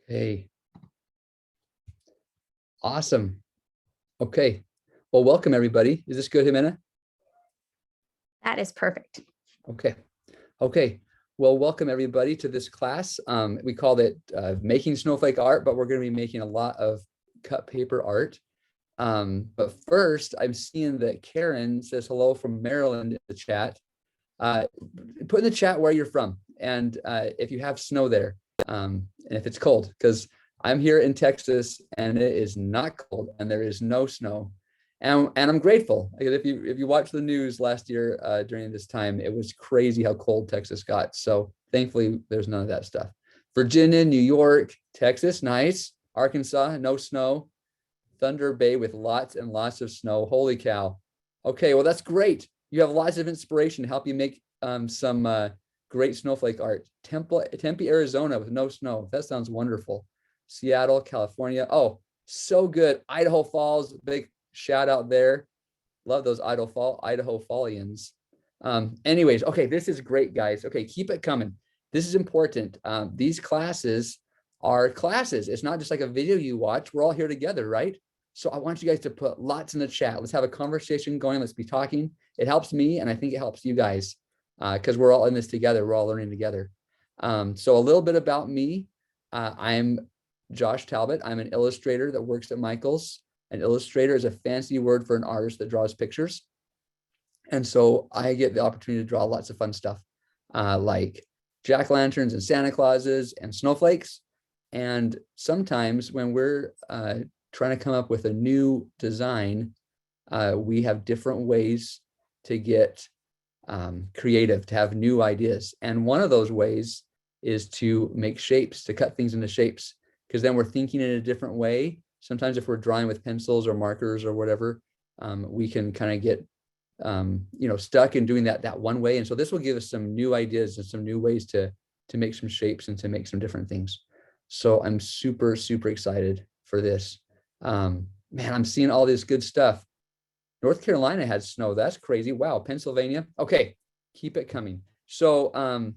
Hey, awesome. Okay. Well, welcome everybody. Is this good, Jimena? That is perfect. Okay. Okay. Well, welcome everybody to this class. We called it Making Snowflake Art, but we're going to be making a lot of cut paper art. But first, I'm seeing that Karen says hello from Maryland in the chat. Put in the chat where you're from and if you have snow there, and if it's cold, because I'm here in Texas and it is not cold and there is no snow. And I'm grateful. If you watch the news last year during this time, it was crazy how cold Texas got. So thankfully, there's none of that stuff. Virginia, New York, Texas, nice. Arkansas, no snow. Thunder Bay with lots and lots of snow. Holy cow. Okay, well, that's great. You have lots of inspiration to help you make some great snowflake art. Tempe, Arizona with no snow. That sounds wonderful. Seattle, California. Oh, so good. Idaho Falls, big shout out there. Love those Idaho Fallians. Anyways, okay, this is great, guys. Okay, keep it coming. This is important. These classes are classes. It's not just like a video you watch. We're all here together, right? So I want you guys to put lots in the chat. Let's have a conversation going. Let's be talking. It helps me, and I think it helps you guys because we're all in this together. We're all learning together. So a little bit about me. I'm Josh Talbot. I'm an illustrator that works at Michaels. An illustrator is a fancy word for an artist that draws pictures. And so I get the opportunity to draw lots of fun stuff like jack-o'-lanterns and Santa Clauses and snowflakes. And sometimes when we're trying to come up with a new design, we have different ways to get creative, to have new ideas. And one of those ways is to make shapes, to cut things into shapes, because then we're thinking in a different way. Sometimes if we're drawing with pencils or markers or whatever, we can kind of get stuck in doing that one way. And so this will give us some new ideas and some new ways to make some shapes and to make some different things. So I'm super, super excited for this. Man, I'm seeing all this good stuff. North Carolina had snow. That's crazy. Wow. Pennsylvania. Okay. Keep it coming. So,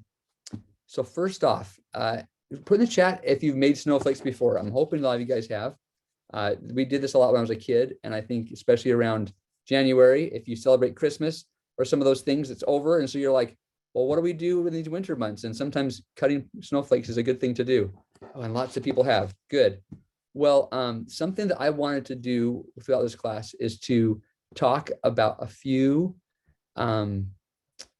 so first off, put in the chat if you've made snowflakes before. I'm hoping a lot of you guys have. We did this a lot when I was a kid. And I think especially around January, if you celebrate Christmas or some of those things, it's over. And so you're like, well, what do we do in these winter months? And sometimes cutting snowflakes is a good thing to do. Oh, and lots of people have. Good. Well, something that I wanted to do throughout this class is to talk about a few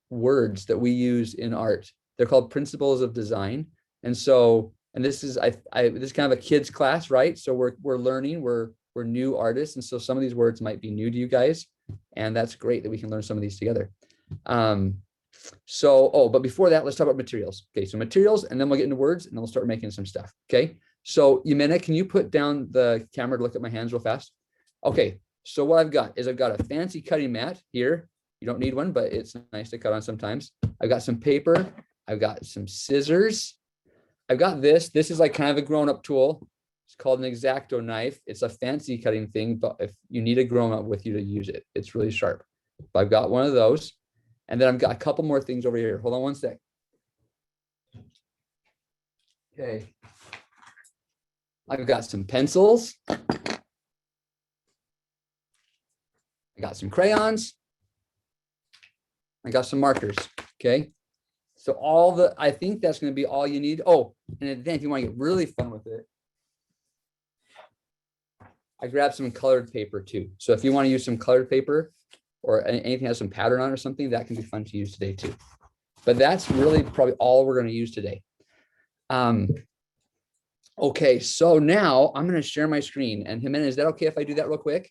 words that we use in art. They're called principles of design. And so, and this is this is kind of a kids class, right? So we're learning, we're new artists. And so some of these words might be new to you guys. And that's great that we can learn some of these together. But before that, let's talk about materials. Okay, so materials, and then we'll get into words, and then we'll start making some stuff. Okay, so Jimena, can you put down the camera to look at my hands real fast? Okay, so what I've got is I've got a fancy cutting mat here. You don't need one, but it's nice to cut on sometimes. I've got some paper. I've got some scissors. I've got this. This is like kind of a grown-up tool. It's called an X-Acto knife. It's a fancy cutting thing, but if you need a grown-up with you to use it, it's really sharp. But I've got one of those. And then I've got a couple more things over here. Hold on one sec. Okay. I've got some pencils. I got some crayons. I got some markers. Okay. So I think that's going to be all you need. Oh, and then if you want to get really fun with it, I grabbed some colored paper too. So if you want to use some colored paper, or anything that has some pattern on or something, that can be fun to use today too. But that's really probably all we're going to use today. Okay, so now I'm going to share my screen. And Jimena, is that okay if I do that real quick?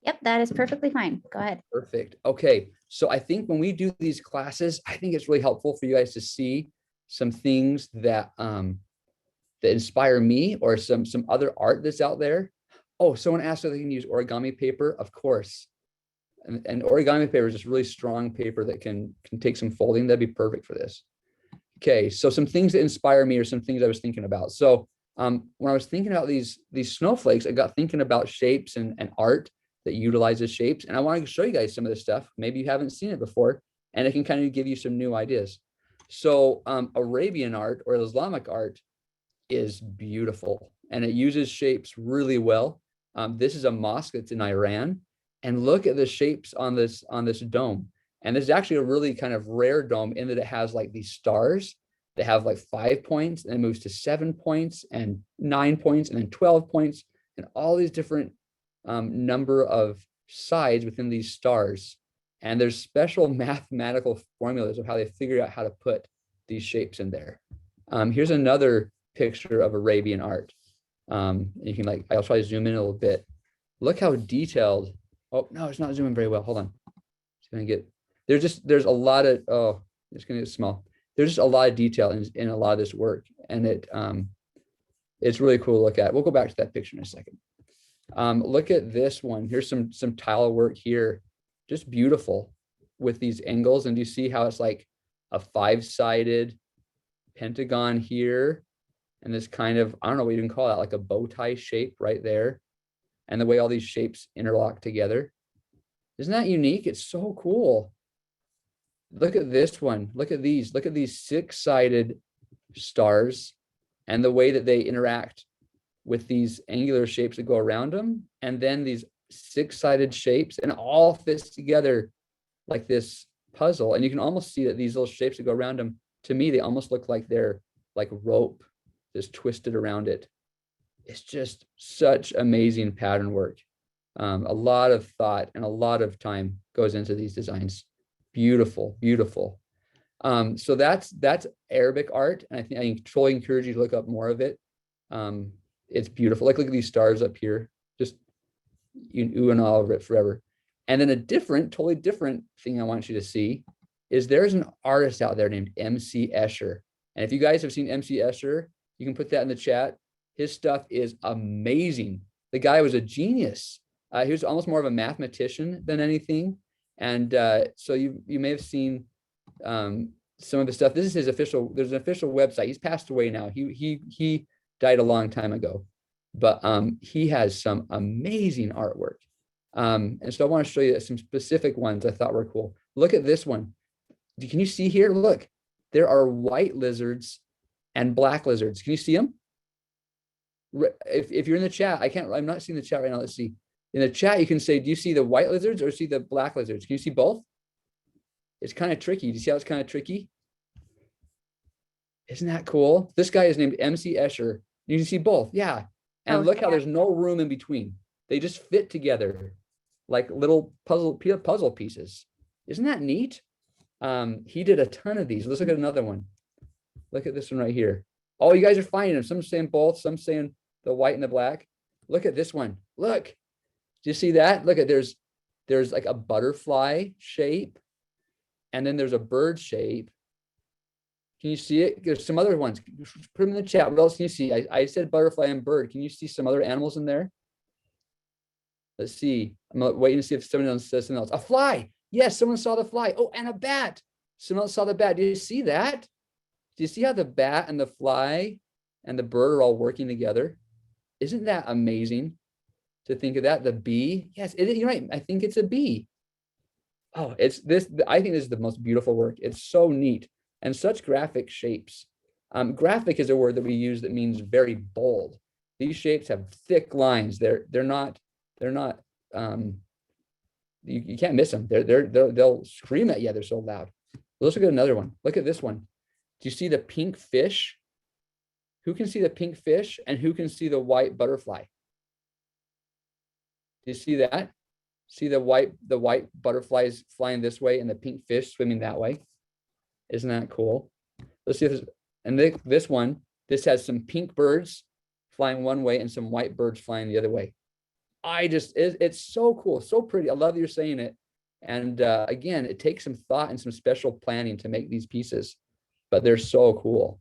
Yep, that is perfectly fine. Go ahead. Perfect. Okay, so I think when we do these classes, I think it's really helpful for you guys to see some things that that inspire me, or some other art that's out there. Oh, someone asked if they can use origami paper. Of course. And origami paper is just really strong paper that can take some folding. That'd be perfect for this. Okay, so some things that inspire me, or some things I was thinking about. So when I was thinking about these snowflakes, I got thinking about shapes and art that utilizes shapes. And I wanted to show you guys some of this stuff. Maybe you haven't seen it before, and it can kind of give you some new ideas. So Arabian art or Islamic art is beautiful, and it uses shapes really well. This is a mosque that's in Iran, and look at the shapes on this dome. And this is actually a really kind of rare dome in that it has like these stars that have like 5 points, and it moves to 7 points and 9 points and then 12 points, and all these different number of sides within these stars. And there's special mathematical formulas of how they figure out how to put these shapes in there. Here's another picture of Arabian art. You can like, I'll try to zoom in a little bit. Look how detailed. Oh, no, it's not zooming very well. Hold on. It's gonna get, there's a lot of, oh, it's gonna get small. There's just a lot of detail in a lot of this work. And it's really cool to look at. We'll go back to that picture in a second. Look at this one. Here's some tile work here. Just beautiful with these angles. And do you see how it's like a 5-sided pentagon here? And this kind of, I don't know what you can call that, like a bow tie shape right there. And the way all these shapes interlock together. Isn't that unique? It's so cool. Look at this one. Look at these 6-sided stars and the way that they interact with these angular shapes that go around them. And then these 6-sided shapes, and it all fits together like this puzzle. And you can almost see that these little shapes that go around them, to me, they almost look like they're like rope just twisted around it. It's just such amazing pattern work. A lot of thought and a lot of time goes into these designs. Beautiful, beautiful. So that's Arabic art. And I totally encourage you to look up more of it. It's beautiful. Like, look at these stars up here. Just ooh and all over it forever. And then a totally different thing I want you to see is there's an artist out there named C Escher. And if you guys have seen C Escher, you can put that in the chat. His stuff is amazing. The guy was a genius. He was almost more of a mathematician than anything. And so you may have seen some of his stuff. This is his official, there's an official website. He's passed away now. He died a long time ago, but he has some amazing artwork. And so I want to show you some specific ones I thought were cool. Look at this one. Can you see here? Look, there are white lizards and black lizards. Can you see them? If you're in the chat, I'm not seeing the chat right now. Let's see. In the chat, you can say, do you see the white lizards or see the black lizards? Can you see both? It's kind of tricky. Do you see how it's kind of tricky? Isn't that cool? This guy is named C Escher. You can see both. Yeah. And look how there's no room in between. They just fit together like little puzzle pieces. Isn't that neat? He did a ton of these. Let's look at another one. Look at this one right here. Oh, you guys are finding them. Some saying both, some saying the white and the black. Look at this one. Look. Do you see that? Look at there's like a butterfly shape, and then there's a bird shape. Can you see it? There's some other ones. Put them in the chat. What else can you see? I said butterfly and bird. Can you see some other animals in there? Let's see. I'm waiting to see if someone else says something else. A fly. Yes, someone saw the fly. Oh, and a bat. Someone else saw the bat. Do you see that? Do you see how the bat and the fly and the bird are all working together? Isn't that amazing to think of that? The bee. Yes, you're right. I think it's a bee. Oh, it's this. I think this is the most beautiful work. It's so neat and such graphic shapes. Graphic is a word that we use that means very bold. These shapes have thick lines. They're not. You can't miss them. They'll scream at you. They're so loud. Let's look at another one. Look at this one. Do you see the pink fish? Who can see the pink fish and who can see the white butterfly? Do you see that? See the white butterflies flying this way and the pink fish swimming that way? Isn't that cool? Let's see if this, and this one, this has some pink birds flying one way and some white birds flying the other way. It's so cool, so pretty. I love that you're saying it. And again, it takes some thought and some special planning to make these pieces, but they're so cool.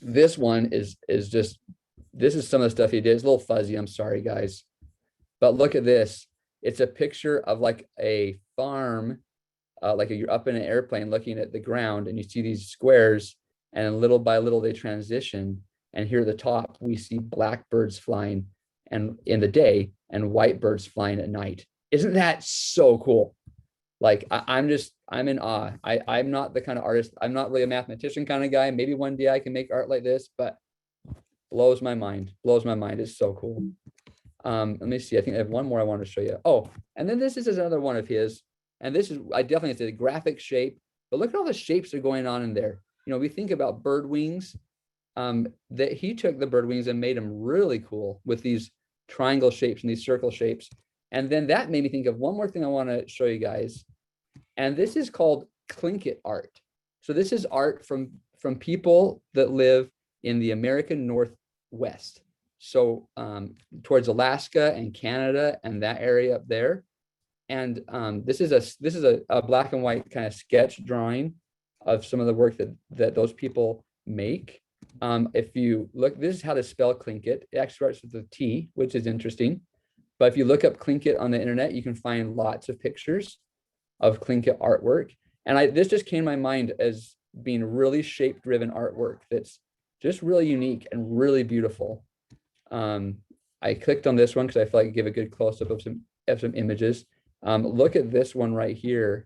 This one is just, this is some of the stuff he did. It's a little fuzzy. I'm sorry, guys. But look at this. It's a picture of like a farm, like you're up in an airplane looking at the ground and you see these squares, and little by little they transition. And here at the top, we see black birds flying and in the day and white birds flying at night. Isn't that so cool? Like I'm in awe. I'm not the kind of artist, I'm not really a mathematician kind of guy. Maybe one day I can make art like this, but blows my mind. It's so cool. Let me see. I think I have one more I want to show you. Oh, and then this is another one of his. And this is, I definitely say, a graphic shape, but look at all the shapes that are going on in there. You know, we think about bird wings, that he took the bird wings and made them really cool with these triangle shapes and these circle shapes. And then that made me think of one more thing I want to show you guys. And this is called Cricut art. So this is art from people that live in the American Northwest. So towards Alaska and Canada and that area up there. And this is a black and white kind of sketch drawing of some of the work that those people make. If you look, this is how to spell Cricut. It actually starts with a T, which is interesting. But if you look up Cricut on the internet, you can find lots of pictures of Cricut artwork. And this just came to my mind as being really shape-driven artwork that's just really unique and really beautiful. I clicked on this one because I feel like I give a good close-up of some images. Look at this one right here.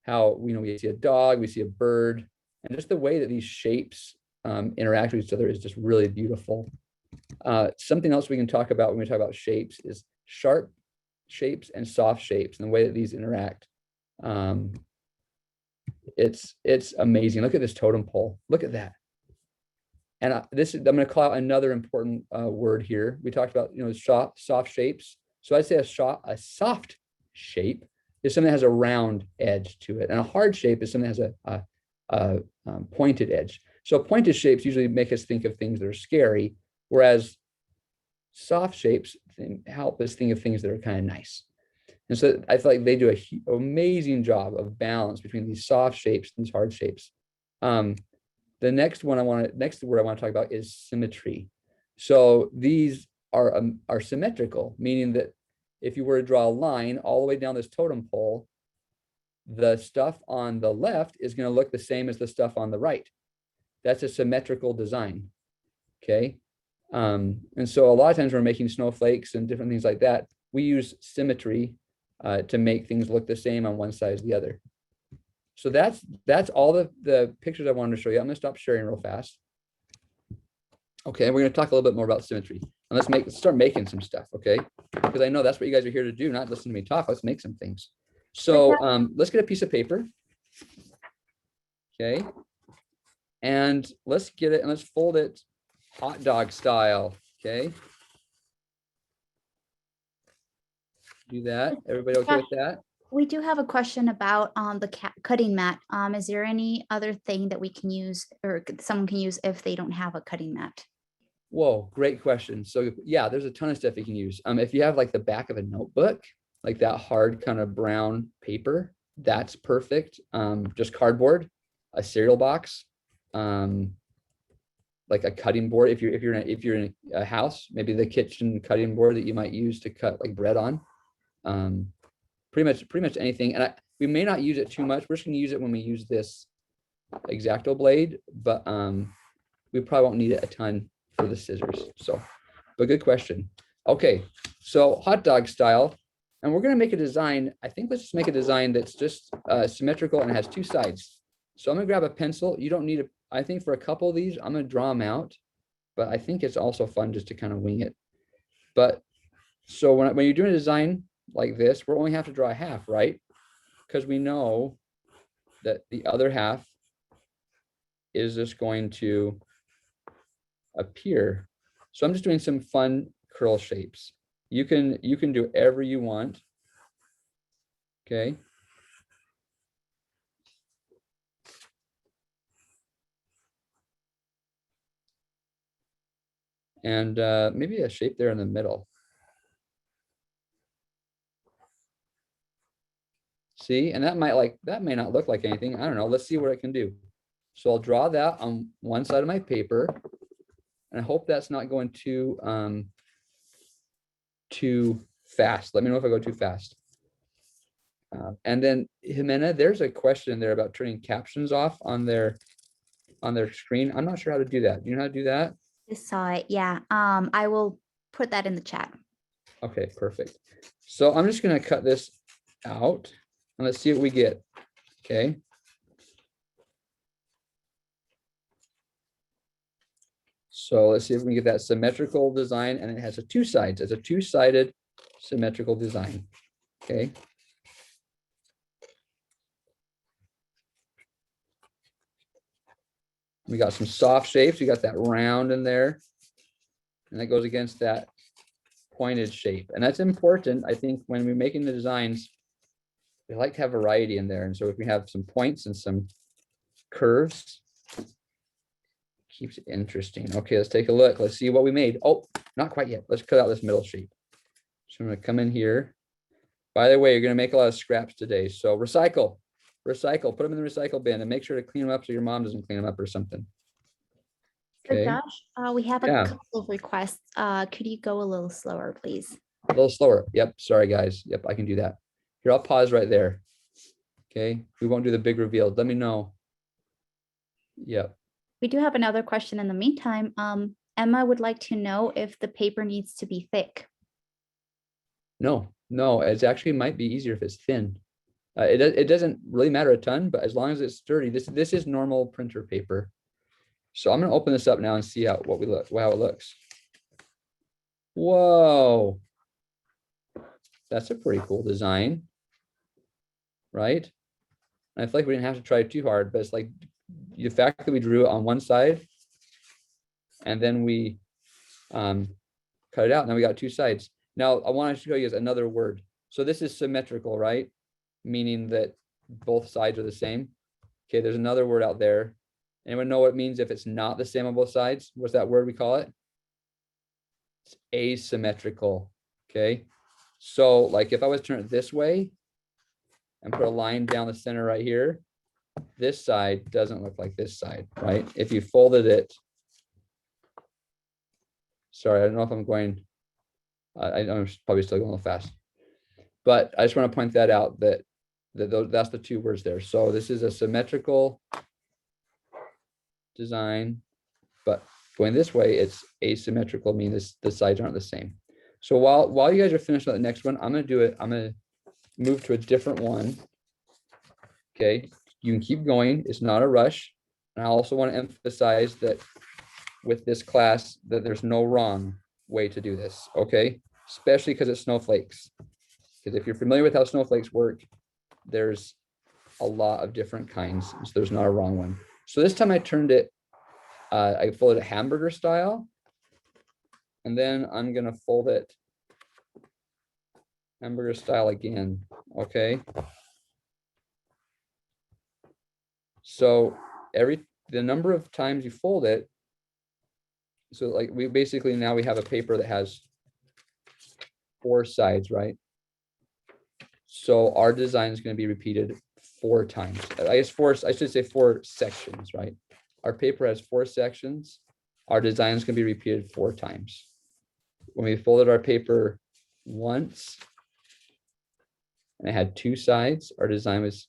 How, you know, we see a dog, we see a bird, and just the way that these shapes interact with each other is just really beautiful. Something else we can talk about when we talk about shapes is sharp shapes and soft shapes and the way that these interact. It's amazing. Look at this totem pole. Look at that. And I'm going to call out another important word here. We talked about, you know, soft shapes. So I'd say a soft shape is something that has a round edge to it, and a hard shape is something that has a pointed edge. So pointed shapes usually make us think of things that are scary, whereas soft shapes help us think of things that are kind of nice. And so I feel like they do an amazing job of balance between these soft shapes and these hard shapes. The next word I want to talk about is symmetry. So these are symmetrical, meaning that if you were to draw a line all the way down this totem pole, the stuff on the left is going to look the same as the stuff on the right. That's a symmetrical design. Okay. And so a lot of times when we're making snowflakes and different things like that, we use symmetry to make things look the same on one side as the other. So that's all the pictures I wanted to show you. I'm going to stop sharing real fast. Okay, we're going to talk a little bit more about symmetry. And let's start making some stuff, okay? Because I know that's what you guys are here to do, not listen to me talk. Let's make some things. So let's get a piece of paper. Okay. And let's get it and let's fold it hot dog style, okay? Do that. Everybody okay with that? We do have a question about the cutting mat. Is there any other thing that we can use or someone can use if they don't have a cutting mat? Whoa, great question. So yeah, there's a ton of stuff you can use. If you have like the back of a notebook, like that hard kind of brown paper, that's perfect. Just cardboard, a cereal box, like a cutting board. If you're in a house, maybe the kitchen cutting board that you might use to cut like bread on. Pretty much anything. And we may not use it too much. We're just going to use it when we use this X-Acto blade, but we probably won't need it a ton for the scissors. So, but good question. Okay, so hot dog style, and we're going to make a design. I think let's just make a design that's just symmetrical and has two sides. So I'm going to grab a pencil. You don't need I think for a couple of these, I'm going to draw them out, but I think it's also fun just to kind of wing it. But so when you're doing a design like this, we're only have to draw a half, right? Because we know that the other half is just going to appear. So I'm just doing some fun curl shapes. You can do whatever you want. Okay. And maybe a shape there in the middle. See, and that may not look like anything. I don't know. Let's see what I can do. So I'll draw that on one side of my paper. And I hope that's not going too fast. Let me know if I go too fast. And then Jimena, there's a question there about turning captions off on their screen. I'm not sure how to do that. Do you know how to do that? I saw it. Yeah. I will put that in the chat. Okay, perfect. So I'm just going to cut this out, and let's see what we get. Okay. So let's see if we can get that symmetrical design, and it has a two sides. It's a two-sided symmetrical design. Okay. We got some soft shapes. We got that round in there, and that goes against that pointed shape. And that's important, I think, when we're making the designs. We like to have variety in there. And so if we have some points and some curves, it keeps it interesting. Okay, let's take a look. Let's see what we made. Oh, not quite yet. Let's cut out this middle shape. So I'm going to come in here. By the way, you're going to make a lot of scraps today. So recycle, put them in the recycle bin and make sure to clean them up so your mom doesn't clean them up or something. So Okay. Josh, we have a Yeah. couple of requests. Could you go a little slower, please? A little slower. Yep. Sorry, guys. Yep, I can do that. Here, I'll pause right there. Okay. We won't do the big reveal. Let me know. Yep. We do have another question in the meantime. Emma would like to know if the paper needs to be thick. No, it actually might be easier if it's thin. It doesn't really matter a ton, but as long as it's sturdy, this is normal printer paper. So I'm going to open this up now and see how it looks. Whoa. That's a pretty cool design, right? And I feel like we didn't have to try too hard, but it's like the fact that we drew it on one side and then we cut it out. Now we got two sides. Now I want to show you another word. So this is symmetrical, right? Meaning that both sides are the same. Okay, there's another word out there. Anyone know what it means if it's not the same on both sides? What's that word we call it? It's asymmetrical. Okay. So like if I was to turn it this way and put a line down the center right here, this side doesn't look like this side, right? If you folded it, sorry, I don't know if I'm going, I'm probably still going a little fast, but I just want to point that out that that's the two words there. So this is a symmetrical design, but going this way, it's asymmetrical, meaning the sides aren't the same. So while you guys are finished with the next one, I'm gonna move to a different one. Okay, you can keep going. It's not a rush. And I also want to emphasize that with this class, that there's no wrong way to do this. Okay, especially because it's snowflakes. Because if you're familiar with how snowflakes work, there's a lot of different kinds. So there's not a wrong one. So this time I turned it, I folded it hamburger style. And then I'm going to fold it hamburger style again. Okay. So the number of times you fold it. So like we basically now we have a paper that has 4 sides, right? So our design is going to be repeated 4 times. I should say 4 sections, right? Our paper has 4 sections. Our design is going to be repeated 4 times. When we folded our paper once and it had 2 sides, our design was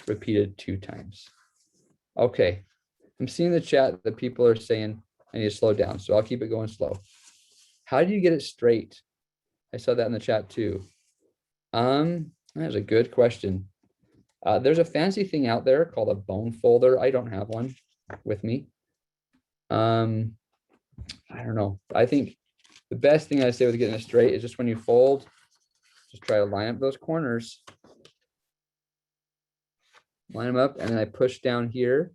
repeated 2 times. Okay. I'm seeing the chat that people are saying I need to slow down, so I'll keep it going slow. How do you get it straight? I saw that in the chat too. That's a good question. There's a fancy thing out there called a bone folder. I don't have one with me. I don't know. I think the best thing I say with getting it straight is just when you fold, just try to line up those corners. Line them up, and then I push down here.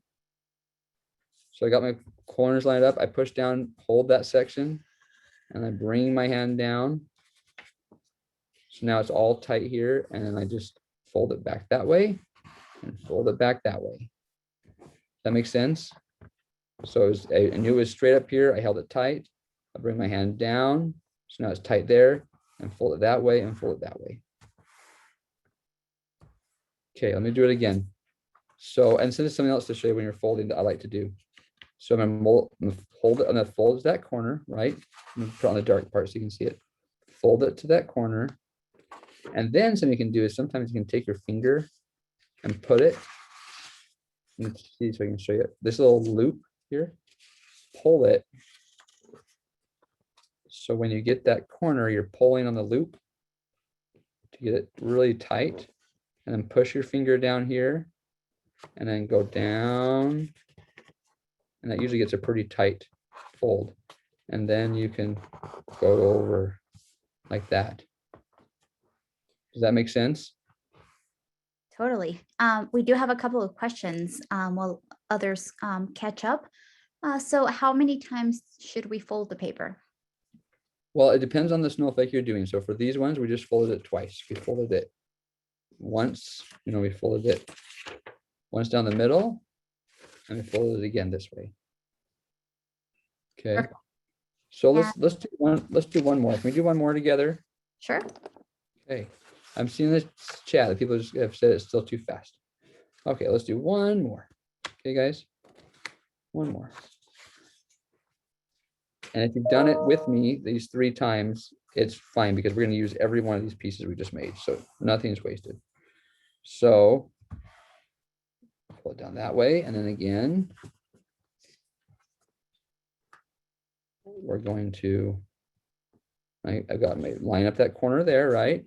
So I got my corners lined up. I push down, hold that section, and I bring my hand down. So now it's all tight here, and then I just fold it back that way and fold it back that way. That makes sense? So I knew it was straight up here. I held it tight. I bring my hand down. So now it's tight there, and fold it that way and fold it that way. Okay, let me do it again. So, and so there's something else to show you when you're folding that I like to do. So I'm gonna hold it, I'm gonna fold it to that corner, right? I'm gonna put it on the dark part so you can see it. Fold it to that corner. And then something you can do is sometimes you can take your finger and put it. Let's see so I can show you this little loop here. Pull it. So when you get that corner, you're pulling on the loop to get it really tight. and then push your finger down here and then go down. And that usually gets a pretty tight fold. And then you can go over like that. Does that make sense? Totally. We do have a couple of questions while others catch up. So how many times should we fold the paper? Well, it depends on the snowflake you're doing. So for these ones, we just folded it twice. We folded it once, we folded it once down the middle, and we folded it again this way. Okay. Perfect. So let's do one more. Can we do one more together? Sure. Okay. I'm seeing this chat that people just have said it's still too fast. Okay, let's do one more. Okay, guys. One more. And if you've done it with me these 3 times, it's fine because we're going to use every one of these pieces we just made. So nothing's wasted. So pull it down that way. And then again, we're going to, I've got my line up that corner there, right?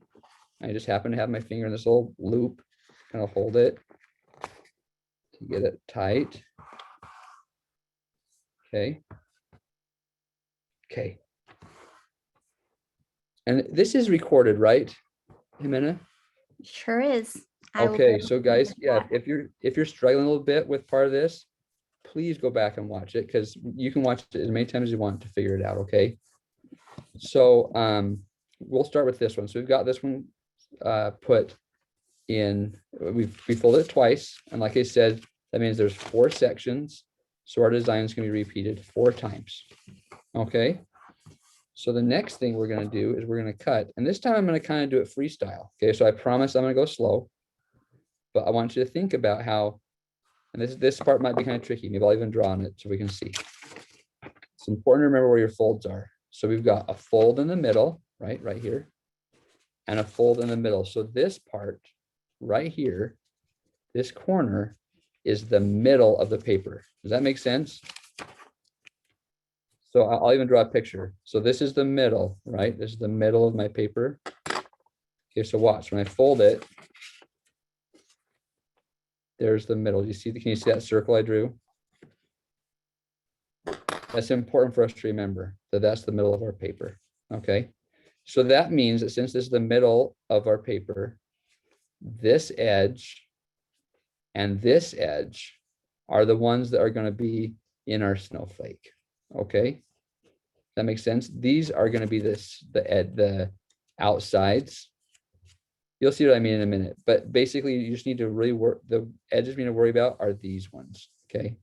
I just happen to have my finger in this little loop, kind of hold it to get it tight. Okay. Okay. And this is recorded, right, Jimena? Sure is. I will Okay, go so look guys, at yeah, that. if you're struggling a little bit with part of this, please go back and watch it because you can watch it as many times as you want to figure it out. Okay. So we'll start with this one. So we've got this one put in, we folded it twice, and like I said, that means there's 4 sections. So our design is going to be repeated 4 times. Okay. So the next thing we're going to do is we're going to cut, and this time I'm going to kind of do it freestyle. Okay. So I promise I'm going to go slow, but I want you to think about how, and this part might be kind of tricky. Maybe I'll even draw on it so we can see. It's important to remember where your folds are. So we've got a fold in the middle, right here, and a fold in the middle. So this part right here, this corner is the middle of the paper. Does that make sense? So I'll even draw a picture. So this is the middle, right? This is the middle of my paper. Okay, so watch, when I fold it, there's the middle. Can you see that circle I drew? That's important for us to remember that that's the middle of our paper. Okay. So that means that since this is the middle of our paper, this edge and this edge are the ones that are going to be in our snowflake. Okay. That makes sense. These are going to be the outsides. You'll see what I mean in a minute, but basically you just need to really work. The edges we need to worry about are these ones. Okay. And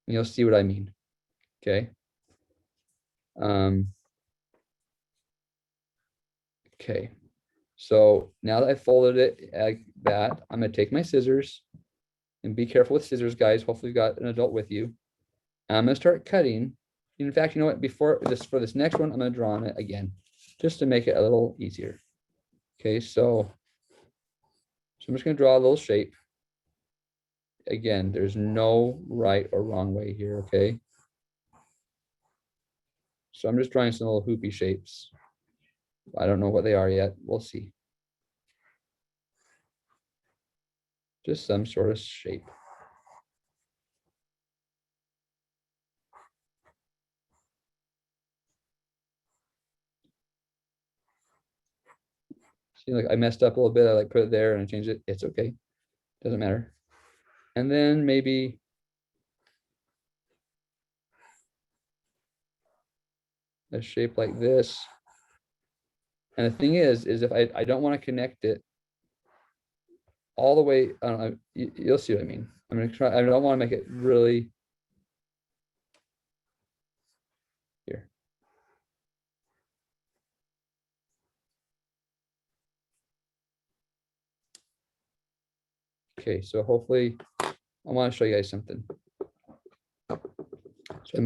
you'll see what I mean. Okay. Okay. So now that I folded it like that, I'm going to take my scissors, and be careful with scissors, guys. Hopefully you've got an adult with you. I'm going to start cutting. In fact, you know what? Before this, for this next one, I'm going to draw on it again, just to make it a little easier. Okay. So I'm just going to draw a little shape. Again, there's no right or wrong way here. Okay. So I'm just drawing some little hoopy shapes. I don't know what they are yet. We'll see. Just some sort of shape. See, like I messed up a little bit. I like put it there and I changed it. It's okay. Doesn't matter. And then maybe a shape like this. And the thing is if I don't want to connect it all the way, I don't know, you'll see what I mean. I'm going to try, I don't want to make it really here. Okay, so hopefully I want to show you guys something. So I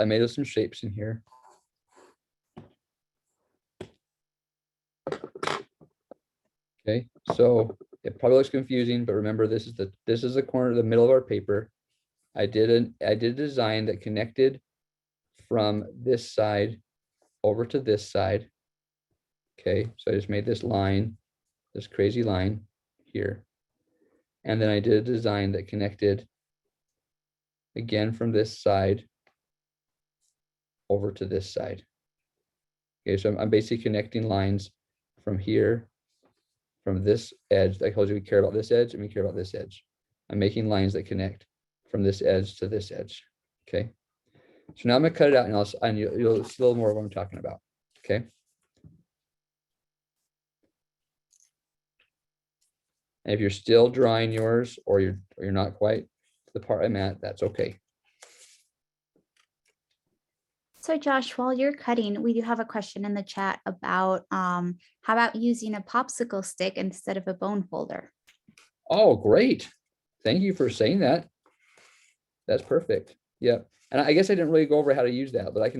made some shapes in here. Okay, so it probably looks confusing, but remember this is the corner, the middle of our paper. I did a design that connected from this side over to this side. Okay, so I just made this line, this crazy line. here. And then I did a design that connected again from this side over to this side. Okay, so I'm basically connecting lines from here, from this edge. I told you we care about this edge and we care about this edge. I'm making lines that connect from this edge to this edge. Okay. So now I'm gonna cut it out and you'll see a little more of what I'm talking about. Okay. And if you're still drawing yours or you're not quite the part I'm at, that's okay. So Josh, while you're cutting, we do have a question in the chat about how about using a popsicle stick instead of a bone folder? Oh, great. Thank you for saying that. That's perfect. Yep. And I guess I didn't really go over how to use that, but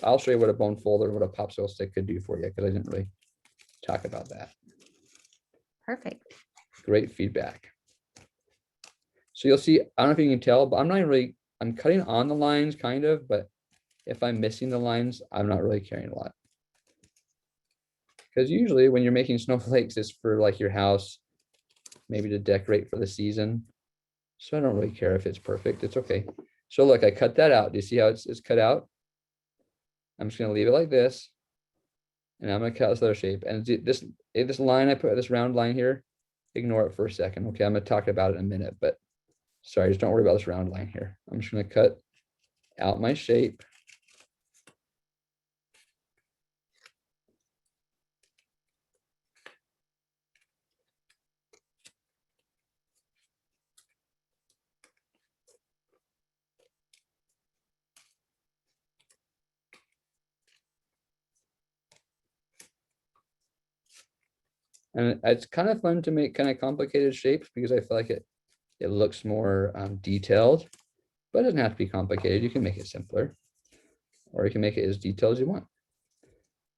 I'll show you what a bone folder, what a popsicle stick could do for you, because I didn't really talk about that. Perfect. Great feedback. So you'll see, I don't know if you can tell, but I'm cutting on the lines kind of, but if I'm missing the lines, I'm not really caring a lot. Because usually when you're making snowflakes, it's for like your house, maybe to decorate for the season. So I don't really care if it's perfect, it's okay. So look, I cut that out. Do you see how it's cut out? I'm just gonna leave it like this. And I'm gonna cut this other shape. And this line I put, this round line here, ignore it for a second. Okay, I'm gonna talk about it in a minute, but sorry, just don't worry about this round line here. I'm just gonna cut out my shape. And it's kind of fun to make kind of complicated shapes because I feel like it looks more detailed, but it doesn't have to be complicated. You can make it simpler, or you can make it as detailed as you want. I'm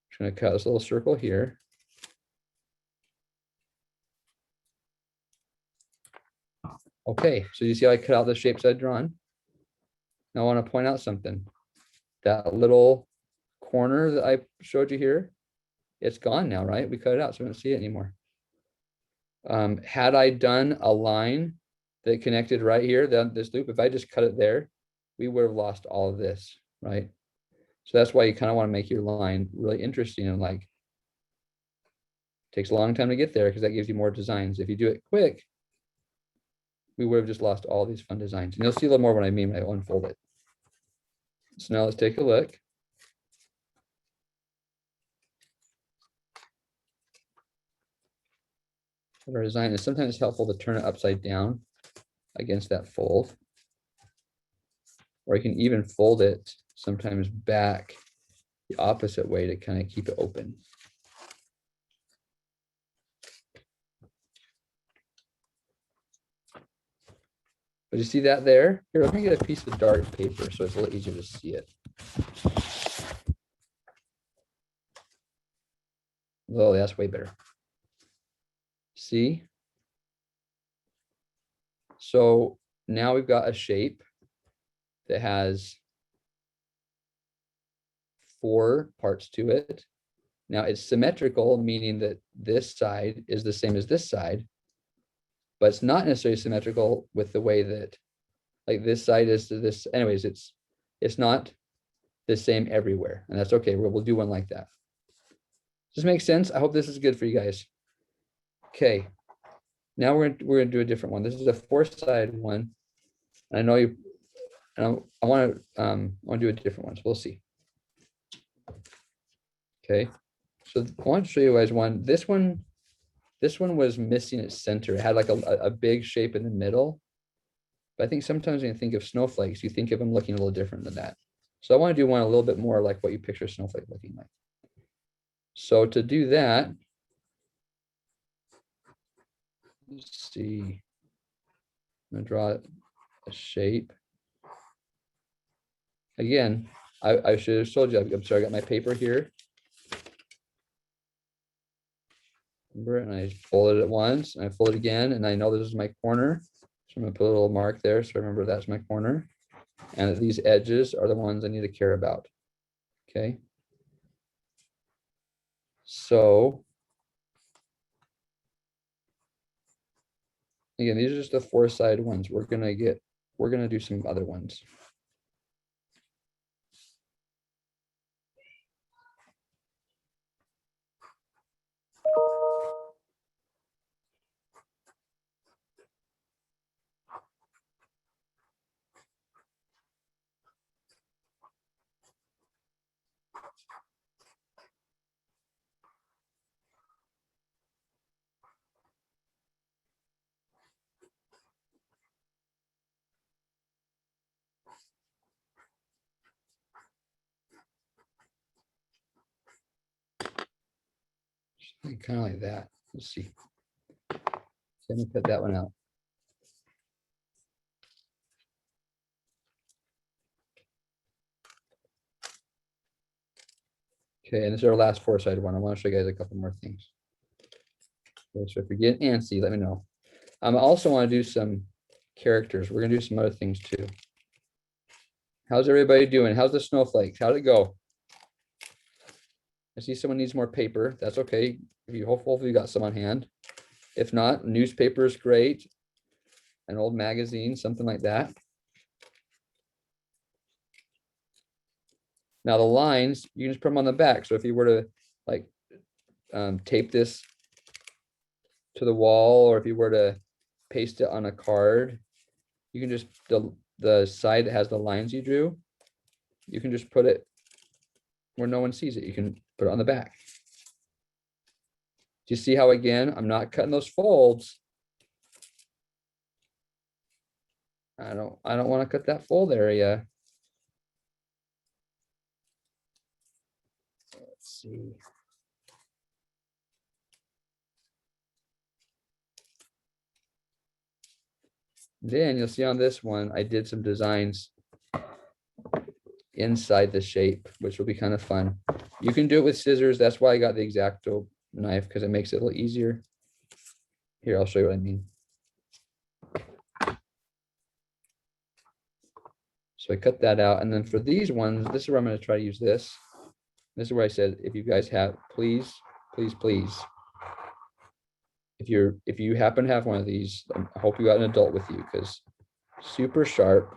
just going to cut this little circle here. Okay, so you see how I cut out the shapes I'd drawn? Now I want to point out something. That little corner that I showed you here, it's gone now, right? We cut it out, so we don't see it anymore. Had I done a line that connected right here, then this loop, if I just cut it there, we would have lost all of this, right? So that's why you kind of want to make your line really interesting and like, takes a long time to get there because that gives you more designs. If you do it quick, we would have just lost all these fun designs. And you'll see a little more what I mean when I unfold it. So now let's take a look. Our design is sometimes helpful to turn it upside down against that fold. Or you can even fold it sometimes back the opposite way to kind of keep it open. But you see that there? Here, let me get a piece of dark paper so it's a little easier to see it. Oh, that's way better. See? So now we've got a shape that has 4 parts to it. Now it's symmetrical, meaning that this side is the same as this side, but it's not necessarily symmetrical with the way that, like this side is to this. Anyways, it's not the same everywhere, and that's okay. We'll do one like that. Does this make sense? I hope this is good for you guys. Okay, now we're gonna do a different one. This is a 4-sided one. I know you, and I want to do a different one. So we'll see. Okay, so I want to show you guys one. This one was missing its center. It had like a big shape in the middle. But I think sometimes when you think of snowflakes, you think of them looking a little different than that. So I want to do one a little bit more like what you picture a snowflake looking like. So to do that, let's see. I'm going to draw a shape. Again, I should have told you, I'm sorry, I got my paper here. Remember, and I folded it once, and I fold it again, and I know this is my corner. So I'm going to put a little mark there, so remember that's my corner. And that these edges are the ones I need to care about. Okay. So Again, these are just the 4-sided ones. We're gonna do some other ones. Kind of like that. Let's see. Let me put that one out. Okay, and this is our last 4-sided one. I want to show you guys a couple more things. Okay, so if you're getting antsy, let me know. I also want to do some characters. We're gonna do some other things too. How's everybody doing? How's the snowflakes? How'd it go? I see someone needs more paper. That's okay. If you hopefully you got some on hand. If not, newspaper is great. An old magazine, something like that. Now the lines, you can just put them on the back. So if you were to like tape this to the wall, or if you were to paste it on a card, you can just, the side that has the lines you drew, you can just put it where no one sees it. You can put it on the back. Do you see how, again, I'm not cutting those folds. I don't want to cut that fold area. Let's see. Then you'll see on this one, I did some designs inside the shape, which will be kind of fun. You can do it with scissors. That's why I got the X-Acto knife, because it makes it a little easier. Here, I'll show you what I mean. So I cut that out. And then for these ones, this is where I'm going to try to use this. This is where I said, if you guys have, please, please, please. If you happen to have one of these, I hope you got an adult with you, because super sharp,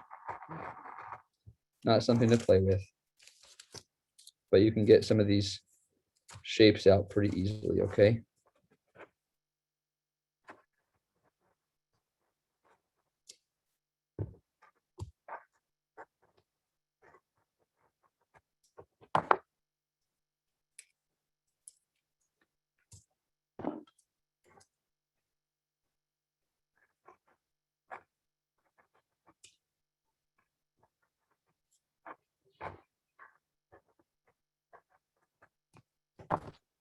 not something to play with. But you can get some of these shapes out pretty easily, okay?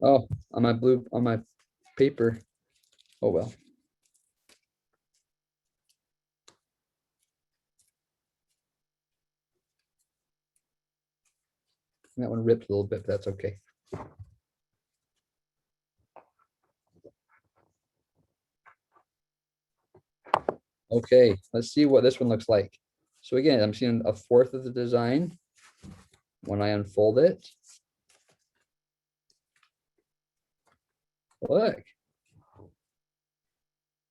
Oh, on my paper. Oh well. That one ripped a little bit, but that's okay. Okay, let's see what this one looks like. So again, I'm seeing a fourth of the design when I unfold it. Look.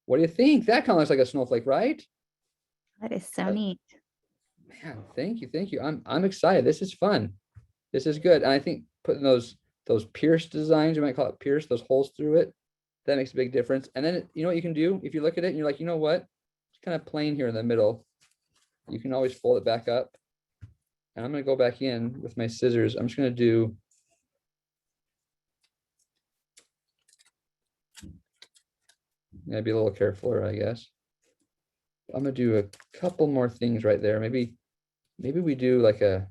What do you think? That kind of looks like a snowflake, right? That is so neat. Man, thank you, thank you. I'm excited. This is fun. This is good. And I think putting those pierce designs, you might call it pierce, those holes through it, that makes a big difference. And then you know what you can do? If you look at it and you're like, you know what? It's kind of plain here in the middle. You can always fold it back up. And I'm going to go back in with my scissors. I'm just going to do be a little careful, I guess. I'm going to do a couple more things right there. Maybe we do like a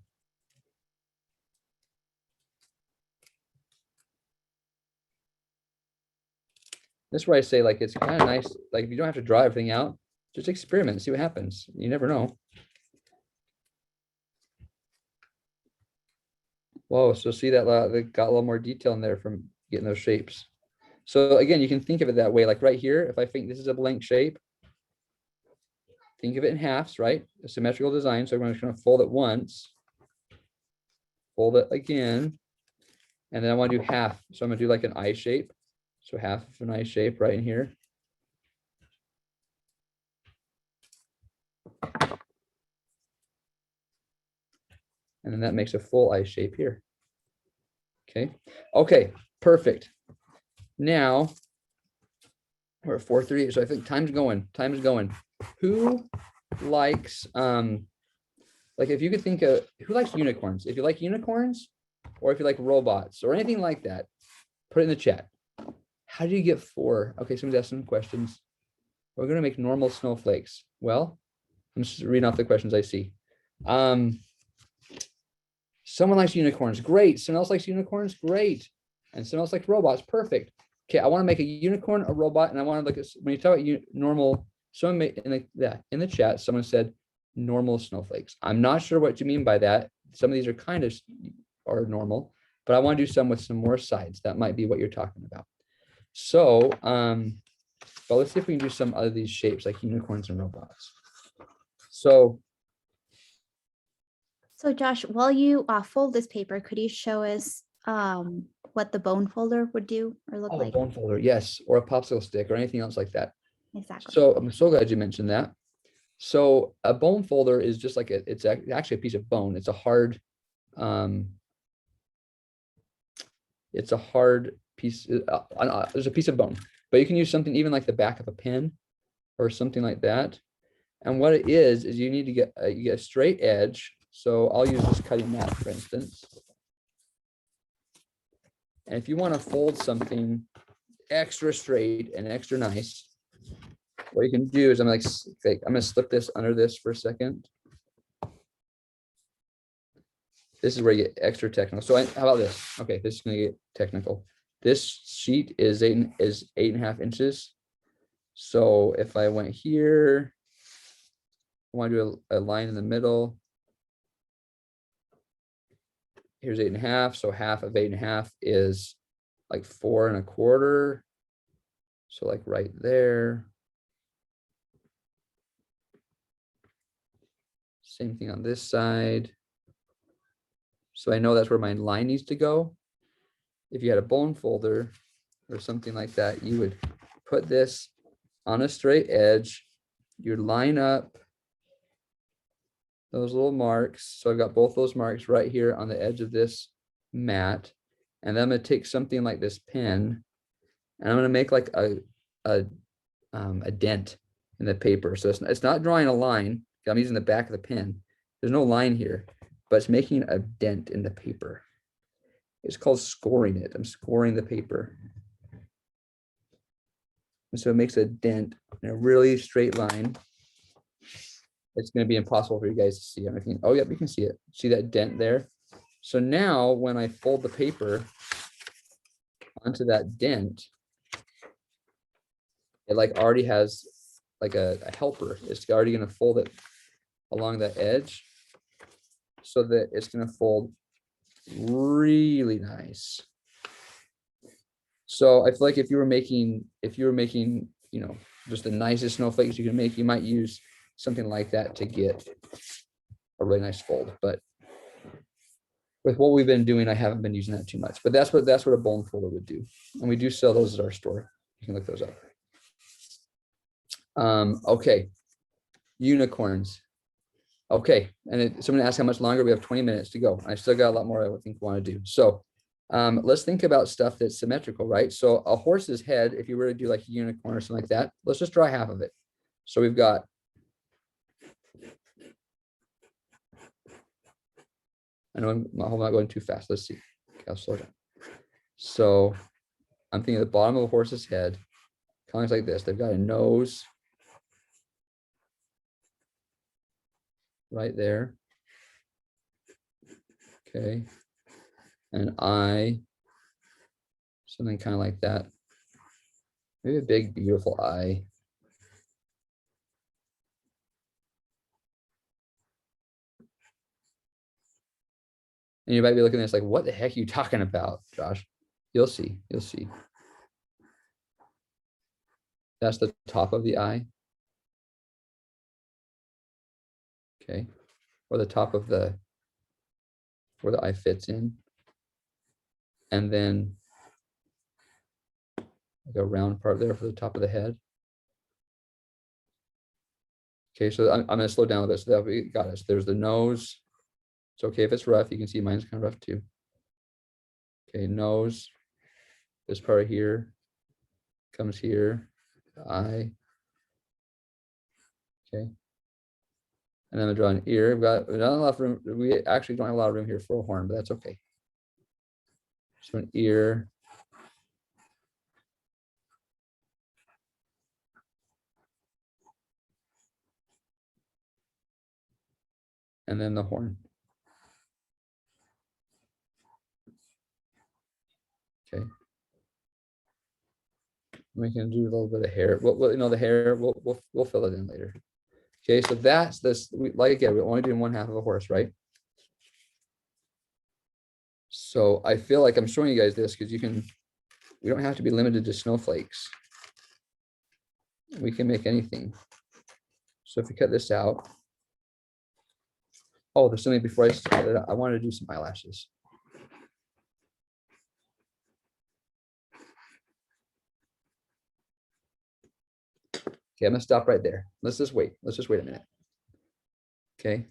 this is where I say, like, it's kind of nice. Like, if you don't have to draw everything out, just experiment and see what happens. You never know. Whoa, so see that they got a little more detail in there from getting those shapes. So again, you can think of it that way. Like right here, if I think this is a blank shape, think of it in halves, right? A symmetrical design. So I'm just going to fold it once, fold it again, and then I want to do half. So I'm going to do like an eye shape. So half of an eye shape right in here. And then that makes a full eye shape here. Okay. Okay, perfect. Now we're at 4:38, so I think time's going. Who likes like, if you could think of who likes unicorns? If you like unicorns, or if you like robots or anything like that, put it in the chat. How do you get 4? Okay, someone's asking some questions. We're going to make normal snowflakes. Well, I'm just reading off the questions I see. Someone likes unicorns. Great. Someone else likes unicorns. Great. And someone else likes robots. Perfect. Okay, I want to make a unicorn, a robot, and I want to look at, when you talk about normal, someone made in the chat, someone said normal snowflakes. I'm not sure what you mean by that. Some of these are kind of are normal, but I want to do some with some more sides. That might be what you're talking about. So, but let's see if we can do some of these shapes like unicorns and robots. So Josh, while you fold this paper, could you show us what the bone folder would do or look a like? bone folder, yes, or a popsicle stick or anything else like that. Exactly. So I'm so glad you mentioned that. So a bone folder is just like it's actually a piece of bone. It's a hard piece. There's a piece of bone, but you can use something even like the back of a pen or something like that. And what it is you need to get you get a straight edge. So I'll use this cutting mat, for instance. And if you want to fold something extra straight and extra nice, what you can do is I'm going to slip this under this for a second. This is where you get extra technical. So how about this? Okay, this is going to get technical. This sheet is 8.5 inches. So if I went here, I want to do a line in the middle. Here's 8.5. So half of 8.5 is like 4.25. So like right there. Same thing on this side. So I know that's where my line needs to go. If you had a bone folder or something like that, you would put this on a straight edge. You'd line up those little marks. So I've got both those marks right here on the edge of this mat. And then I'm going to take something like this pen and I'm going to make like a dent in the paper. So it's not drawing a line. I'm using the back of the pen. There's no line here, but it's making a dent in the paper. It's called scoring it. I'm scoring the paper. And so it makes a dent in a really straight line. It's going to be impossible for you guys to see everything. Oh, yep, you can see it. See that dent there? So now when I fold the paper onto that dent, it like already has like a helper. It's already going to fold it along that edge so that it's going to fold really nice. So I feel like if you were making, you know, just the nicest snowflakes you can make, you might use something like that to get a really nice fold. But with what we've been doing, I haven't been using that too much. But that's what a bone folder would do. And we do sell those at our store. You can look those up. Okay, unicorns. Okay, and someone asked how much longer. We have 20 minutes to go. I still got a lot more I think we want to do. So let's think about stuff that's symmetrical, right? So a horse's head, if you were to do like a unicorn or something like that, let's just draw half of it. So we've got I know I'm not going too fast. Let's see. Okay, I'll slow down. So I'm thinking the bottom of a horse's head, kind of like this. They've got a nose right there. Okay. An eye, something kind of like that. Maybe a big, beautiful eye. And you might be looking at this like, what the heck are you talking about, Josh? You'll see. You'll see. That's the top of the eye. Okay. Or the top of where the eye fits in. And then like a round part there for the top of the head. Okay, so I'm gonna slow down a bit so that we got us. There's the nose. It's okay if it's rough. You can see mine's kind of rough too. Okay, nose. This part here comes here. Eye. Okay. And then I'm gonna draw an ear. We've got not a lot of room. We actually don't have a lot of room here for a horn, but that's okay. So an ear. And then the horn. Okay. We can do a little bit of hair. Well, you know, the hair, we'll fill it in later. Okay, so that's this, like again, we're only doing one half of a horse, right? So I feel like I'm showing you guys this because we don't have to be limited to snowflakes. We can make anything. So if we cut this out. Oh, there's something before I started. I wanted to do some eyelashes. Okay, I'm gonna stop right there. Let's just wait. Let's just wait a minute. Okay.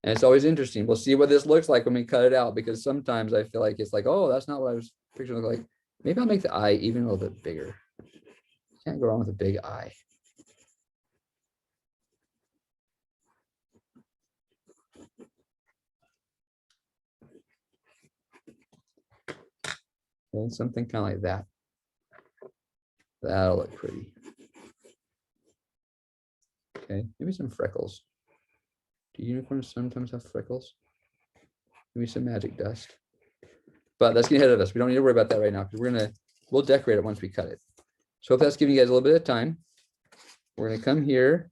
And it's always interesting. We'll see what this looks like when we cut it out, because sometimes I feel like it's like, oh, that's not what I was picturing look like. Maybe I'll make the eye even a little bit bigger. Can't go wrong with a big eye. Okay, something kind of like that. That'll look pretty. Okay, maybe some freckles. Do unicorns sometimes have freckles? Maybe some magic dust. But that's getting ahead of us. We don't need to worry about that right now because we'll decorate it once we cut it. So if that's giving you guys a little bit of time, we're gonna come here.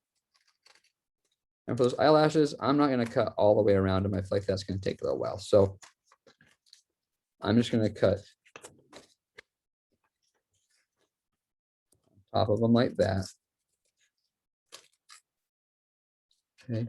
And for those eyelashes, I'm not gonna cut all the way around them. I feel like that's gonna take a little while. So I'm just gonna cut top of them like that. Okay.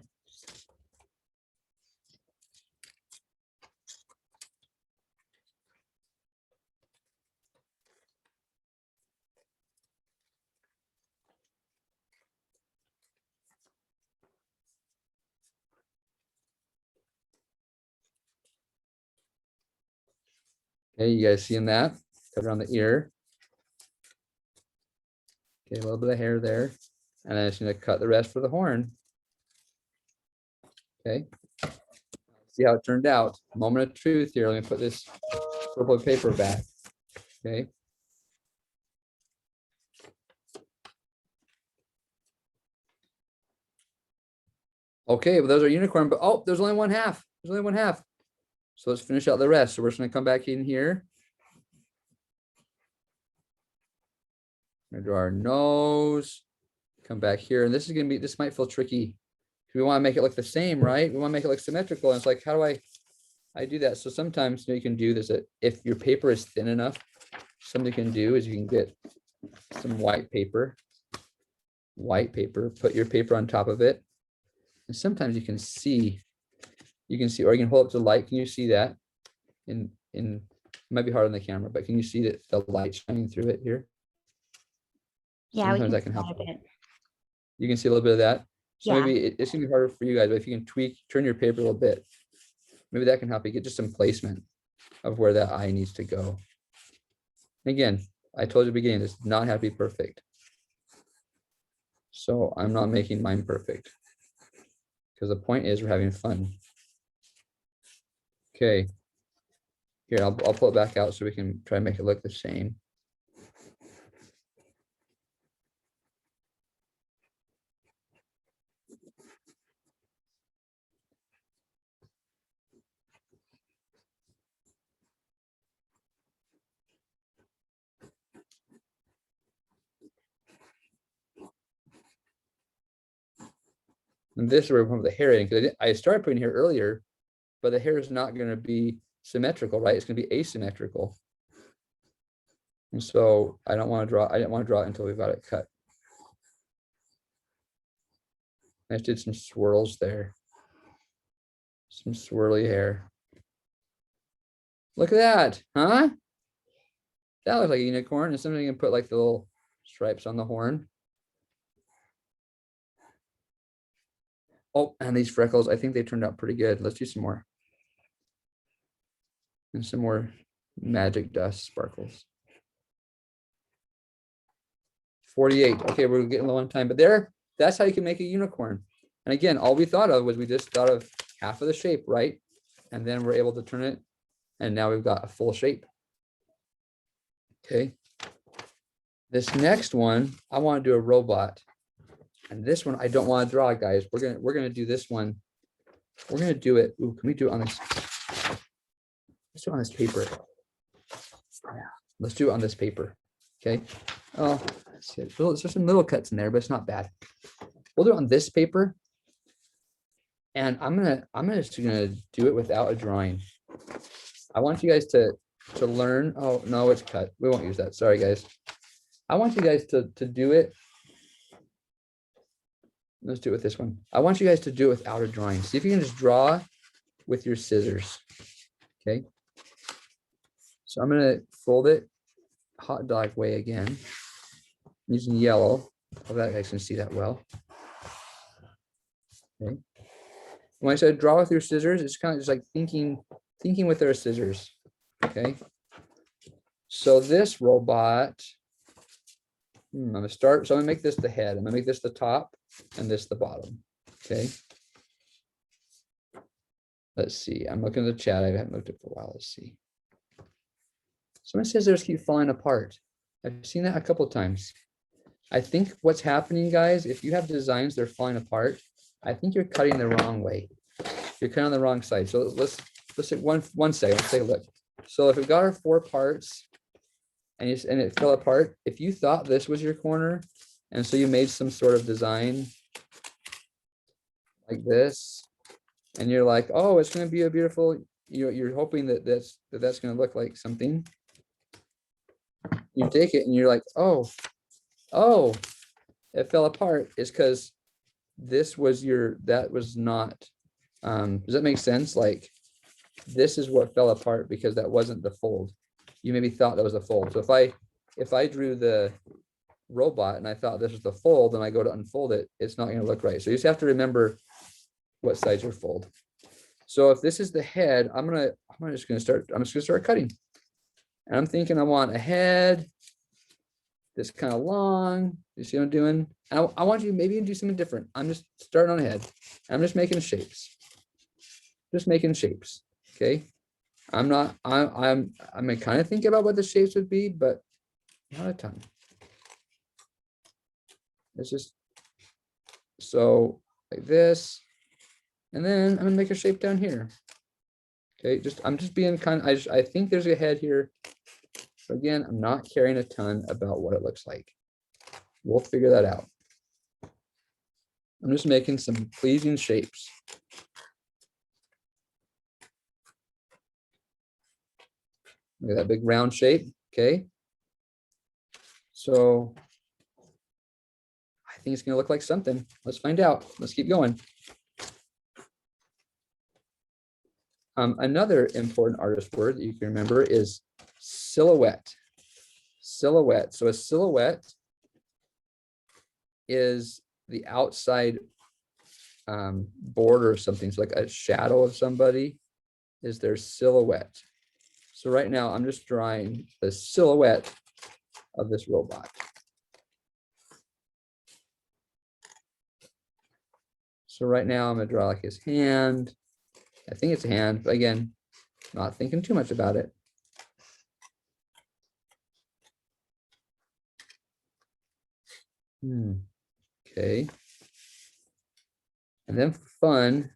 Okay, you guys seeing that? Cut around the ear. Okay, a little bit of hair there. And I'm just gonna cut the rest for the horn. Okay. See how it turned out. Moment of truth here. Let me put this purple paper back. Okay. Okay, well, those are unicorn, but oh, there's only one half. There's only one half. So let's finish out the rest. So we're just gonna come back in here. We're gonna draw our nose, come back here. And this might feel tricky. We want to make it look the same, right? We want to make it look symmetrical. And it's like, how do I do that? So sometimes you can do this. If your paper is thin enough, something you can do is you can get some white paper, put your paper on top of it. And sometimes you can see, or you can hold up to the light. Can you see that? It might be hard on the camera, but can you see that the light shining through it here? Yeah, sometimes that can help. You can see a little bit of that. So yeah. maybe it's gonna be harder for you guys, but if you can turn your paper a little bit, maybe that can help you get just some placement of where that eye needs to go. Again, I told you at the beginning, this does not have to be perfect. So I'm not making mine perfect because the point is we're having fun. Okay. Here, I'll pull it back out so we can try and make it look the same. And this is where we put the hair in, because I started putting hair earlier, but the hair is not going to be symmetrical, right? It's going to be asymmetrical. And so I didn't want to draw it until we got it cut. I just did some swirls there. Some swirly hair. Look at that, huh? That looks like a unicorn, and somebody can put like the little stripes on the horn. Oh, and these freckles, I think they turned out pretty good. Let's do some more. And some more magic dust sparkles. 48. Okay, we're getting low on time, but that's how you can make a unicorn. And again, all we thought of was we just thought of half of the shape, right? And then we're able to turn it, and now we've got a full shape. Okay. This next one, I want to do a robot. And this one I don't want to draw, guys. We're gonna do this one. We're gonna do it. Ooh, can we do it on this? Let's do it on this paper. Yeah, let's do it on this paper. Okay. Oh, there's some little cuts in there, but it's not bad. We'll do it on this paper. And I'm just gonna do it without a drawing. I want you guys to learn. Oh no, it's cut. We won't use that. Sorry, guys. I want you guys to do it. Let's do it with this one. I want you guys to do it without a drawing. See if you can just draw with your scissors. Okay. So I'm gonna fold it hot dog way again, using yellow. Hope that guys can see that well. Okay. When I said draw with your scissors, it's kind of just like thinking with our scissors. Okay. So this robot, I'm gonna start. So I'm gonna make this the head. I'm gonna make this the top and this the bottom. Okay. Let's see. I'm looking at the chat. I haven't looked at it for a while. Let's see. So my scissors keep falling apart. I've seen that a couple of times. I think what's happening, guys, if you have designs that are falling apart, I think you're cutting the wrong way. You're cutting on the wrong side. So let's take one second. Let's take a look. So if we've got our 4 parts and it fell apart, if you thought this was your corner, and so you made some sort of design like this, and you're like, oh, it's going to be a beautiful, you're hoping that that's going to look like something. You take it and you're like, oh, it fell apart. It's because this was that was not, does that make sense? Like, this is what fell apart because that wasn't the fold. You maybe thought that was the fold. So if I drew the robot and I thought this was the fold and I go to unfold it, it's not going to look right. So you just have to remember what sides are fold. So if this is the head, I'm just gonna start cutting. And I'm thinking I want a head that's kind of long. You see what I'm doing? And I want you maybe to do something different. I'm just starting on a head. I'm just making shapes. Just making shapes. Okay. I'm gonna kind of think about what the shapes would be, but not a ton. It's just so like this. And then I'm gonna make a shape down here. Okay, I'm just being kind of, I think there's a head here. So again, I'm not caring a ton about what it looks like. We'll figure that out. I'm just making some pleasing shapes. Look at that big round shape. Okay. So I think it's gonna look like something. Let's find out. Let's keep going. Another important artist word that you can remember is silhouette. Silhouette. So a silhouette is the outside border of something. So like a shadow of somebody is their silhouette. So right now I'm just drawing the silhouette of this robot. So right now I'm gonna draw like his hand. I think it's a hand, but again, not thinking too much about it. Okay. And then for fun,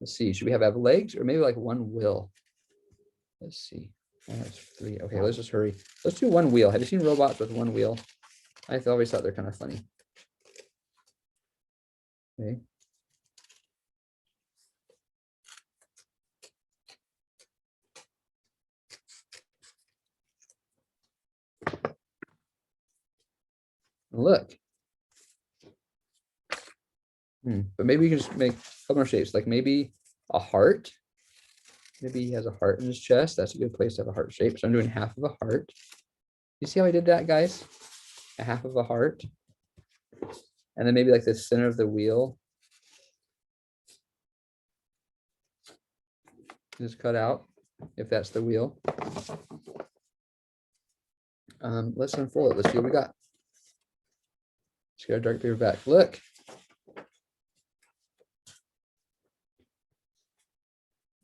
let's see, should we have legs or maybe like one wheel? Let's see. Oh, that's 3. Okay, let's just hurry. Let's do one wheel. Have you seen robots with one wheel? I always thought they're kind of funny. Okay. Look. But maybe we can just make a couple more shapes, like maybe a heart. Maybe he has a heart in his chest. That's a good place to have a heart shape. So I'm doing half of a heart. You see how I did that, guys? A half of a heart. And then maybe like the center of the wheel is cut out, if that's the wheel. Let's unfold it. Let's see what we got. Let's get our dark paper back. Look.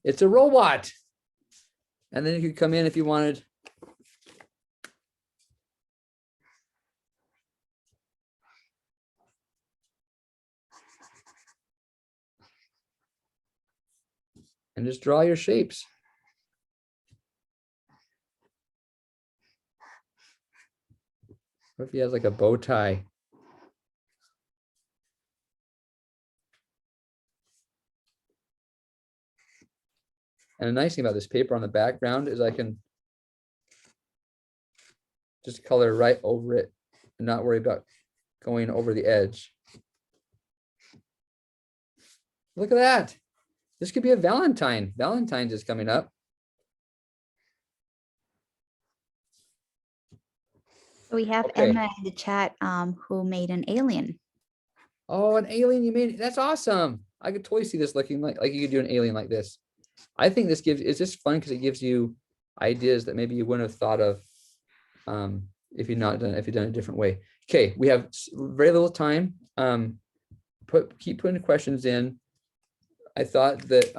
It's a robot. And then you could come in if you wanted. And just draw your shapes. What if he has like a bow tie? And the nice thing about this paper on the background is I can just color right over it and not worry about going over the edge. Look at that. This could be a Valentine. Valentine's is coming up. We have Okay. Emma in the chat who made an alien. Oh, an alien you made. That's awesome. I could totally see this looking like you could do an alien like this. I think this it's just fun because it gives you ideas that maybe you wouldn't have thought of if you've done it a different way. Okay, we have very little time. Keep putting questions in. I thought that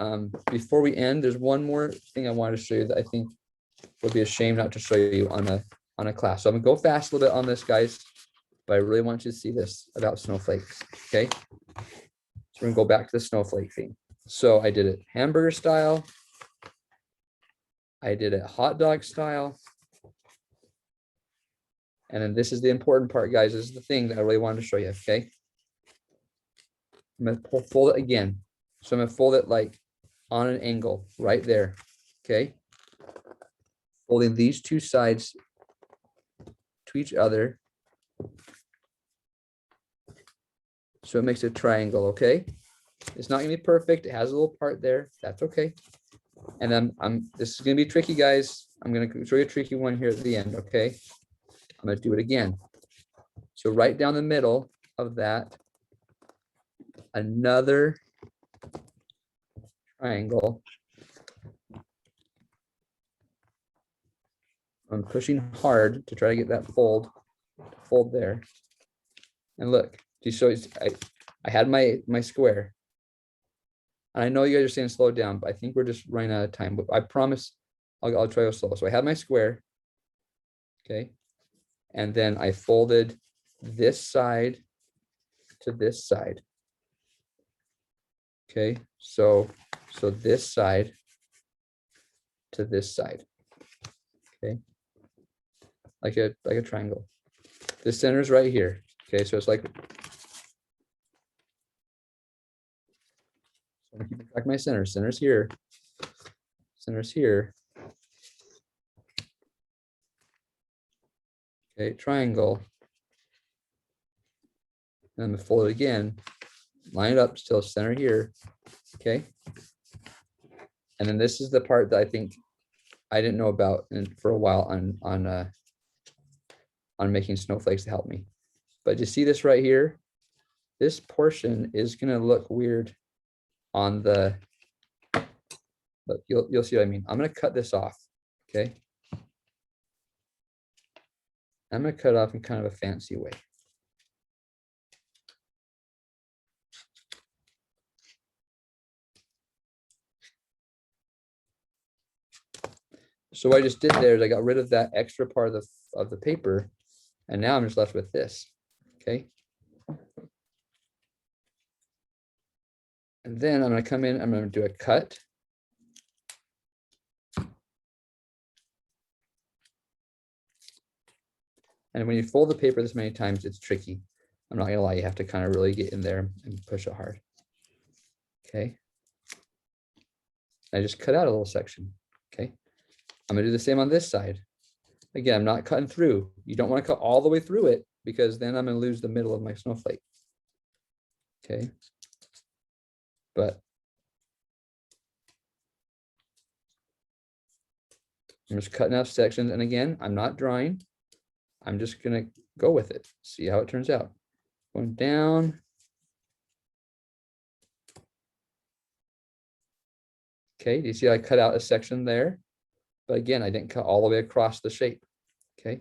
before we end, there's one more thing I wanted to show you that I think would be a shame not to show you on a class. So I'm gonna go fast a little bit on this, guys, but I really want you to see this about snowflakes. Okay, so we're gonna go back to the snowflake thing. So I did it hamburger style. I did it hot dog style. And then this is the important part, guys. This is the thing that I really wanted to show you, okay? I'm gonna fold it again. So I'm gonna fold it like on an angle right there, okay? Folding these two sides to each other. So it makes a triangle, okay? It's not gonna be perfect. It has a little part there. That's okay. And then this is gonna be tricky, guys. I'm gonna show you a tricky one here at the end, okay? I'm gonna do it again. So right down the middle of that, another triangle. I'm pushing hard to try to get that fold there. And look, I had my square. And I know you guys are saying slow down, but I think we're just running out of time. But I promise I'll try to slow. So I had my square, okay? And then I folded this side to this side. Okay, so this side to this side. Okay, like a triangle. The center is right here. Okay, so it's like, I'm gonna keep track of my center. Center's here. Center's here. Okay, triangle. And I'm gonna fold it again. Line it up, still center here. Okay. And then this is the part that I think I didn't know about for a while on making snowflakes to help me. But you see this right here? This portion is gonna look weird on the, but you'll see what I mean. I'm gonna cut this off, okay? I'm gonna cut off in kind of a fancy way. So what I just did there is I got rid of that extra part of the paper, and now I'm just left with this, okay? And then I'm gonna come in, I'm gonna do a cut. And when you fold the paper this many times, it's tricky. I'm not gonna lie, you have to kind of really get in there and push it hard. Okay. I just cut out a little section, okay? I'm gonna do the same on this side. Again, I'm not cutting through. You don't wanna cut all the way through it because then I'm gonna lose the middle of my snowflake. Okay. But I'm just cutting out sections. And again, I'm not drawing. I'm just going to go with it. See how it turns out. Going down. Okay, do you see I cut out a section there? But again, I didn't cut all the way across the shape. Okay.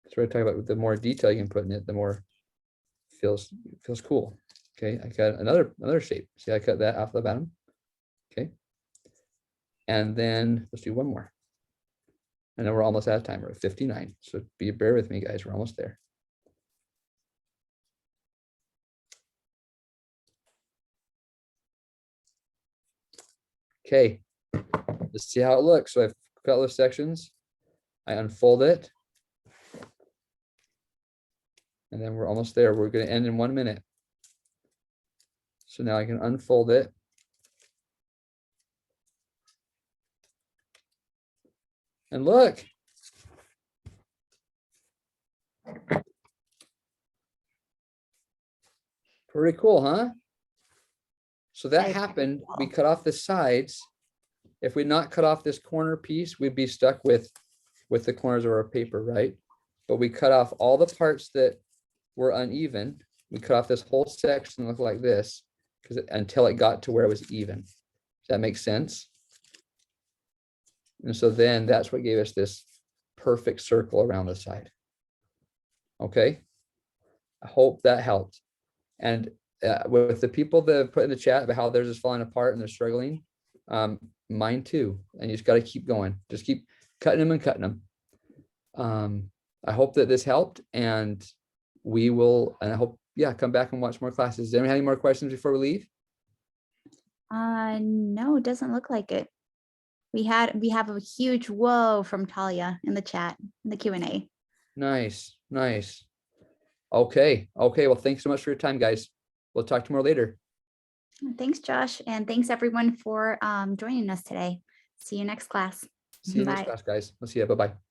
That's what I talk about. The more detail you can put in it, the more feels cool. Okay, I got another shape. See, I cut that off the bottom. Okay. And then let's do one more. And then we're almost out of time. We're at 59. So bear with me, guys. We're almost there. Okay, let's see how it looks. So I've cut those sections. I unfold it. And then we're almost there. We're going to end in 1 minute. So now I can unfold it. And look. Pretty cool, huh? So that happened. We cut off the sides. If we'd not cut off this corner piece, we'd be stuck with the corners of our paper, right? But we cut off all the parts that were uneven. We cut off this whole section look like this until it got to where it was even. Does that make sense? And so then that's what gave us this perfect circle around the side. Okay. I hope that helped. And with the people that put in the chat about how theirs is falling apart and they're struggling, mine too. And you just got to keep going. Just keep cutting them and cutting them. I hope that this helped, and we will, and I hope, yeah, come back and watch more classes. Does anyone have any more questions before we leave? No, it doesn't look like it. We have a huge whoa from Talia in the chat, in the Q&A. Nice, nice. Okay, well, thanks so much for your time, guys. We'll talk to you more later. Thanks, Josh, and thanks everyone for joining us today. See you next class. See you next class, guys. We'll see you. Bye-bye.